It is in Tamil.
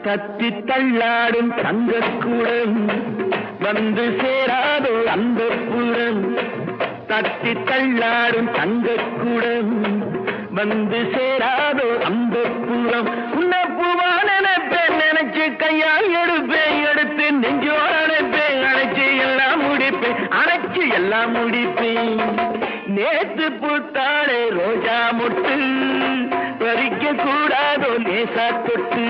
தத்தி தள்ளாடும் தங்கக்கூடம் வந்து சேராதோ அந்த புறம். தத்தி தள்ளாடும் தங்கக்கூடம் வந்து சேராதோ அந்த புறம். உன்ன பூவா நினைப்பேன் நினைச்சு கையால் எடுப்பேன் எடுத்து நெஞ்சோட அணைப்பேன் அணைச்சு எல்லாம் முடிப்பேன் அணைச்சு எல்லாம் முடிப்பேன். நேத்து பூத்தாளே ரோஜா மொட்டு பறிக்க கூடாதோ லேசா தொட்டு.